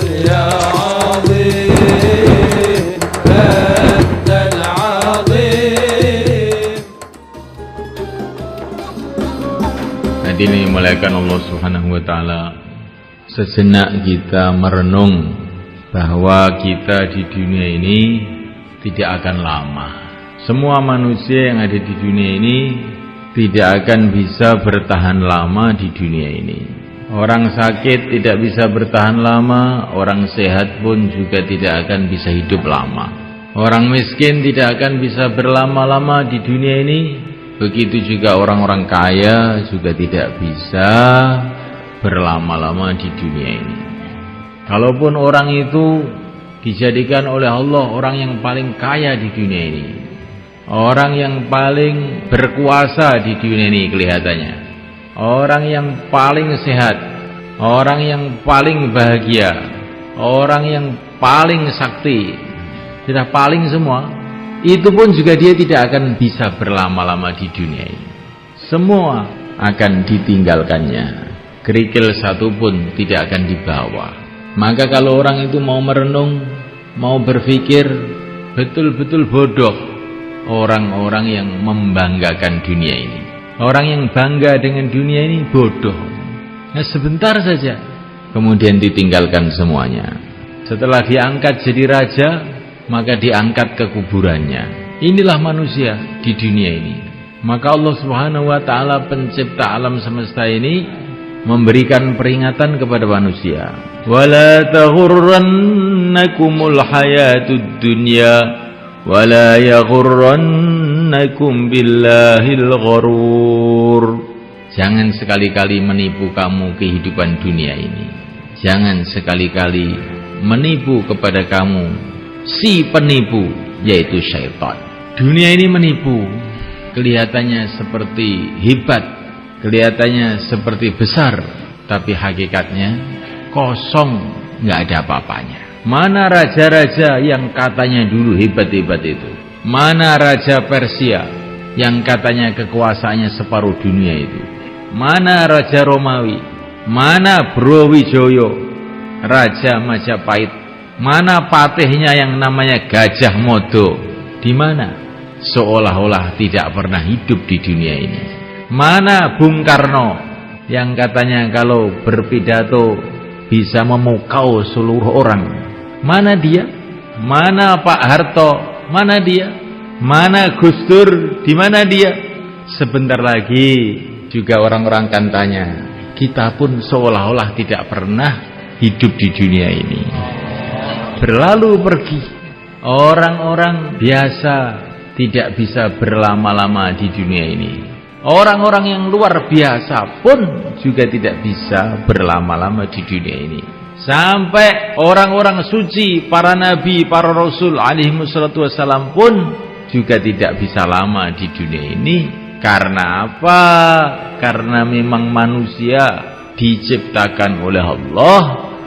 يا عظيم أنت العظيم. Hadirin dimuliakan Allah Subhanahu wa taala, sejenak kita merenung bahwa kita di dunia ini tidak akan lama. Semua manusia yang ada di dunia ini tidak akan bisa bertahan lama di dunia ini. Orang sakit tidak bisa bertahan lama, orang sehat pun juga tidak akan bisa hidup lama. Orang miskin tidak akan bisa berlama-lama di dunia ini. Begitu juga orang-orang kaya juga tidak bisa berlama-lama di dunia ini. Kalaupun orang itu dijadikan oleh Allah orang yang paling kaya di dunia ini, orang yang paling berkuasa di dunia ini kelihatannya, orang yang paling sehat, orang yang paling bahagia, orang yang paling sakti, sudah paling semua, itu pun juga dia tidak akan bisa berlama-lama di dunia ini. Semua akan ditinggalkannya, kerikil satu pun tidak akan dibawa. Maka kalau orang itu mau merenung, mau berpikir, betul-betul bodoh orang-orang yang membanggakan dunia ini. Orang yang bangga dengan dunia ini bodoh. Nah, sebentar saja kemudian ditinggalkan semuanya. Setelah diangkat jadi raja, maka diangkat ke kuburannya. Inilah manusia di dunia ini. Maka Allah Subhanahu wa taala, pencipta alam semesta ini, memberikan peringatan kepada manusia. Wala taghurrannakumul hayatud dunya wala yaghurrannakum billahil gharur. Jangan sekali-kali menipu kamu kehidupan dunia ini. Jangan sekali-kali menipu kepada kamu si penipu, yaitu syaitan. Dunia ini menipu, kelihatannya seperti hebat, kelihatannya seperti besar, tapi hakikatnya kosong, nggak ada apa-apanya. Mana raja-raja yang katanya dulu hebat-hebat itu? Mana raja Persia yang katanya kekuasaannya separuh dunia itu? Mana raja Romawi? Mana Brawijaya, raja Majapahit? Mana patihnya yang namanya Gajah Mada? Di mana? Seolah-olah tidak pernah hidup di dunia ini. Mana Bung Karno yang katanya kalau berpidato bisa memukau seluruh orang? Mana dia? Mana Pak Harto? Mana dia? Mana Gus Dur? Di mana dia? Sebentar lagi juga orang-orang akan tanya, kita pun seolah-olah tidak pernah hidup di dunia ini. Berlalu pergi. Orang-orang biasa tidak bisa berlama-lama di dunia ini. Orang-orang yang luar biasa pun juga tidak bisa berlama-lama di dunia ini. Sampai orang-orang suci, para nabi, para rasul alaihimussalatu wassalam pun juga tidak bisa lama di dunia ini. Karena apa? Karena memang manusia diciptakan oleh Allah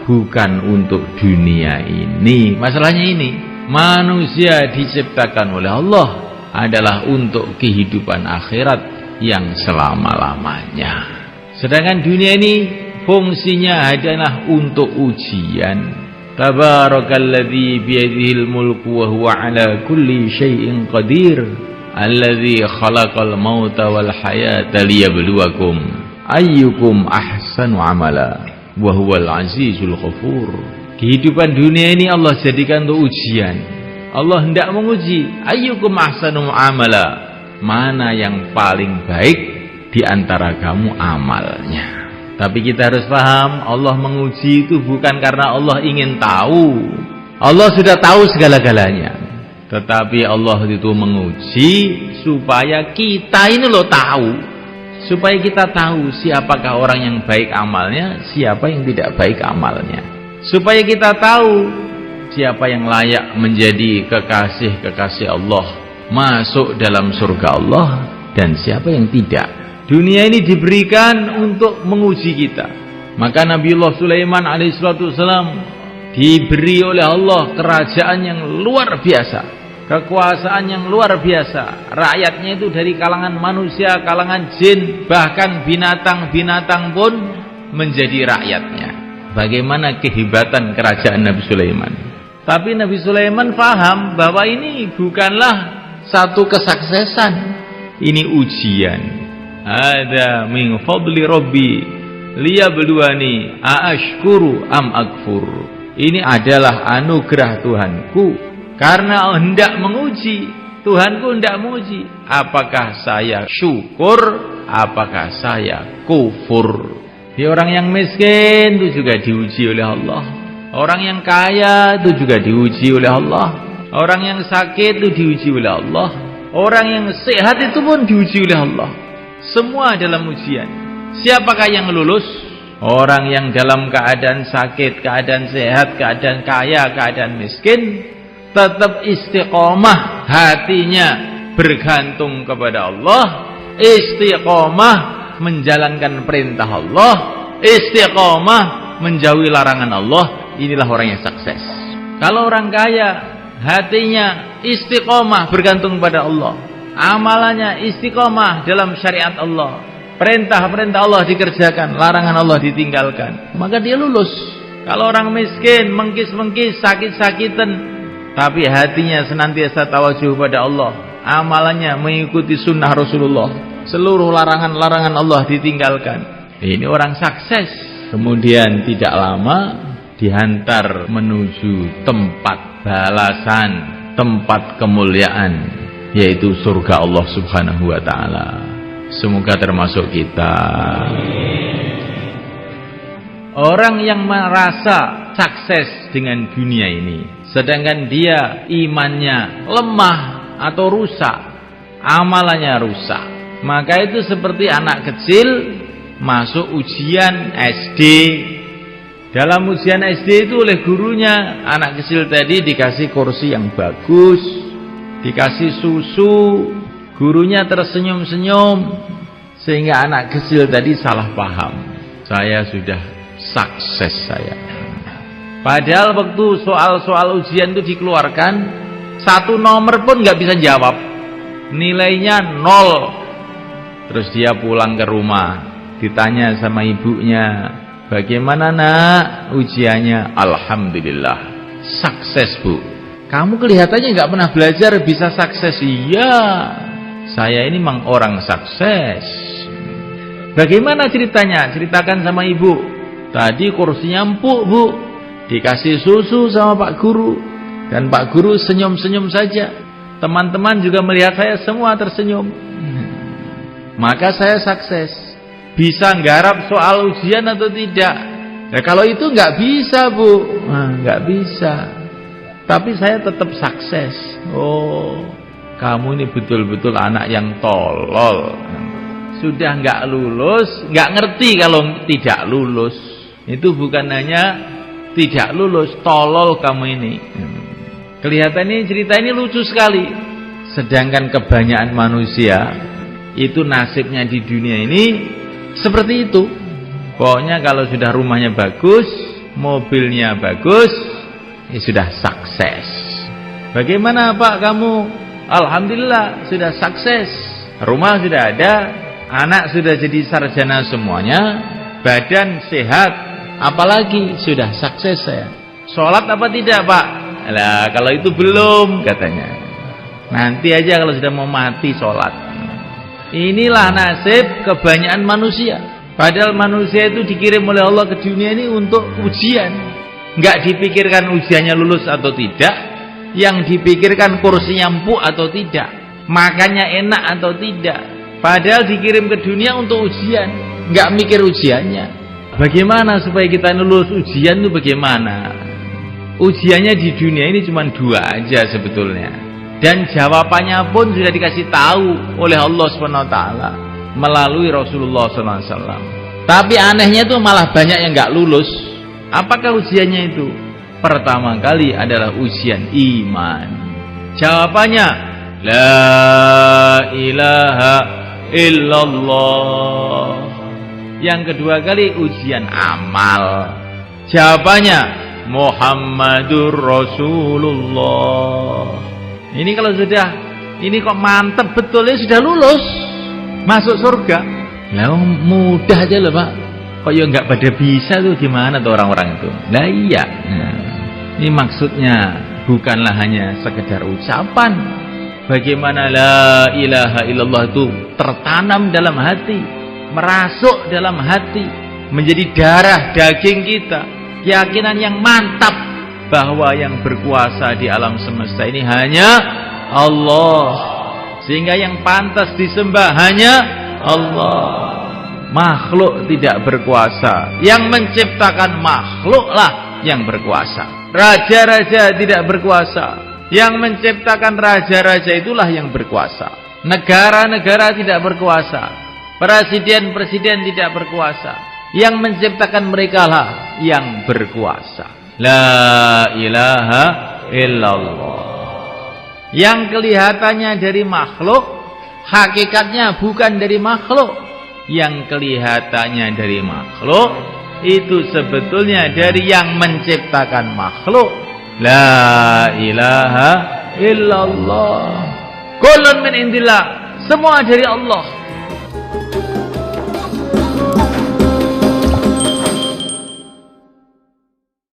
bukan untuk dunia ini. Masalahnya ini, manusia diciptakan oleh Allah adalah untuk kehidupan akhirat yang selama-lamanya. Sedangkan dunia ini fungsinya adalah untuk ujian. Tabarakalladzi biyadihil mulku wa huwa ala kulli syai'in qadir, alladzi khalaqal mauta wal hayata liyabluwakum ayyukum ahsanu amala wa huwal azizul ghafur. Kehidupan dunia ini Allah jadikan untuk ujian. Allah hendak menguji, ayyukum ahsanu amala, mana yang paling baik di antara kamu amalnya. Tapi kita harus paham, Allah menguji itu bukan karena Allah ingin tahu. Allah sudah tahu segala-galanya. Tetapi Allah itu menguji supaya kita ini loh tahu. Supaya kita tahu siapakah orang yang baik amalnya, siapa yang tidak baik amalnya. Supaya kita tahu siapa yang layak menjadi kekasih-kekasih Allah, masuk dalam surga Allah, dan siapa yang tidak. Dunia ini diberikan untuk menguji kita. Maka Nabiullah Sulaiman alaihissalam diberi oleh Allah kerajaan yang luar biasa, kekuasaan yang luar biasa. Rakyatnya itu dari kalangan manusia, kalangan jin, bahkan binatang-binatang pun menjadi rakyatnya. bagaimana kehebatan kerajaan Nabi Sulaiman. Tapi Nabi Sulaiman paham bahwa ini bukanlah satu kesuksesan, ini ujian. Ada min fadli rabbi liyabluwani aashkuru am akfur. Ini adalah anugerah Tuhanku karena hendak menguji. Tuhanku hendak menguji apakah saya syukur, apakah saya kufur. Orang yang miskin itu juga diuji oleh Allah. Orang yang kaya itu juga diuji oleh Allah. Orang yang sakit itu diuji oleh Allah. Orang yang sehat itu pun diuji oleh Allah. Semua dalam ujian. Siapakah yang lulus? Orang yang dalam keadaan sakit, keadaan sehat, keadaan kaya, keadaan miskin, tetap istiqomah hatinya bergantung kepada Allah, istiqomah menjalankan perintah Allah, istiqomah menjauhi larangan Allah. Inilah orang yang sukses. Kalau orang kaya hatinya istiqomah bergantung pada Allah, amalannya istiqomah dalam syariat Allah, perintah-perintah Allah dikerjakan, larangan Allah ditinggalkan, maka dia lulus. Kalau orang miskin mengkis-mengkis, sakit-sakitan, tapi hatinya senantiasa tawajuh pada Allah, amalannya mengikuti sunnah Rasulullah, seluruh larangan-larangan Allah ditinggalkan, ini orang sukses. Kemudian tidak lama dihantar menuju tempat balasan, tempat kemuliaan, yaitu surga Allah Subhanahu wa ta'ala. Semoga termasuk kita. Orang yang merasa sukses dengan dunia ini, sedangkan dia imannya lemah atau rusak, amalannya rusak, maka itu seperti anak kecil masuk ujian SD. Dalam ujian SD itu oleh gurunya, anak kecil tadi dikasih kursi yang bagus, dikasih susu, gurunya tersenyum-senyum, sehingga anak kecil tadi salah paham, saya sudah sukses saya. Padahal waktu soal-soal ujian itu dikeluarkan, satu nomor pun nggak bisa jawab, nilainya 0. Terus dia pulang ke rumah, ditanya sama ibunya, bagaimana nak ujiannya? Alhamdulillah, sukses bu. Kamu kelihatannya nggak pernah belajar bisa sukses. Iya, saya ini memang orang sukses. Bagaimana ceritanya? Ceritakan sama ibu. Tadi kursinya empuk bu, dikasih susu sama Pak Guru, dan Pak Guru senyum-senyum saja. Teman-teman juga melihat saya semua tersenyum, maka saya sukses. Bisa nggarap soal ujian atau tidak? Ya kalau itu nggak bisa bu, nggak bisa. Tapi saya tetap sukses. Oh, kamu ini betul-betul anak yang tolol. Sudah nggak lulus, nggak ngerti kalau tidak lulus. Itu bukan hanya tidak lulus, tolol kamu ini. Kelihatannya cerita ini lucu sekali. Sedangkan kebanyakan manusia itu nasibnya di dunia ini seperti itu. Pokoknya kalau sudah rumahnya bagus, mobilnya bagus, ya sudah sukses. Bagaimana Pak kamu? Alhamdulillah sudah sukses. Rumah sudah ada, anak sudah jadi sarjana semuanya, badan sehat, apalagi sudah sukses saya. Sholat apa tidak Pak? Lah kalau itu belum katanya. Nanti aja kalau sudah mau mati sholat. Inilah nasib kebanyakan manusia. Padahal manusia itu dikirim oleh Allah ke dunia ini untuk ujian. Nggak dipikirkan ujiannya lulus atau tidak, yang dipikirkan kursinya empuk atau tidak, makannya enak atau tidak. Padahal dikirim ke dunia untuk ujian, nggak mikir ujiannya. Bagaimana supaya kita lulus ujian itu bagaimana? Ujiannya di dunia ini cuma 2 aja sebetulnya. Dan jawabannya pun sudah dikasih tahu oleh Allah SWT melalui Rasulullah SAW. Tapi anehnya itu malah banyak yang nggak lulus. Apakah ujiannya itu? Pertama kali adalah ujian iman. Jawabannya la ilaha illallah. Yang kedua kali ujian amal. Jawabannya Muhammadur Rasulullah. Ini kalau sudah, ini kok mantep betul ya, sudah lulus masuk surga. Lah mudah aja loh Pak. kok ya nggak pada bisa tuh, gimana tuh orang-orang itu? Nah iya, ini maksudnya bukanlah hanya sekedar ucapan. Bagaimana la ilaha illallah itu tertanam dalam hati, merasuk dalam hati, menjadi darah daging kita, keyakinan yang mantap bahwa yang berkuasa di alam semesta ini hanya Allah, sehingga yang pantas disembah hanya Allah. Makhluk tidak berkuasa, yang menciptakan makhluklah yang berkuasa. Raja-raja tidak berkuasa, yang menciptakan raja-raja itulah yang berkuasa. Negara-negara tidak berkuasa, presiden-presiden tidak berkuasa, yang menciptakan mereka lah yang berkuasa. La ilaha illallah. Yang kelihatannya dari makhluk, hakikatnya bukan dari makhluk. Yang kelihatannya dari makhluk, itu sebetulnya dari yang menciptakan makhluk. La ilaha illallah. Kullun min indillah. Semua dari Allah.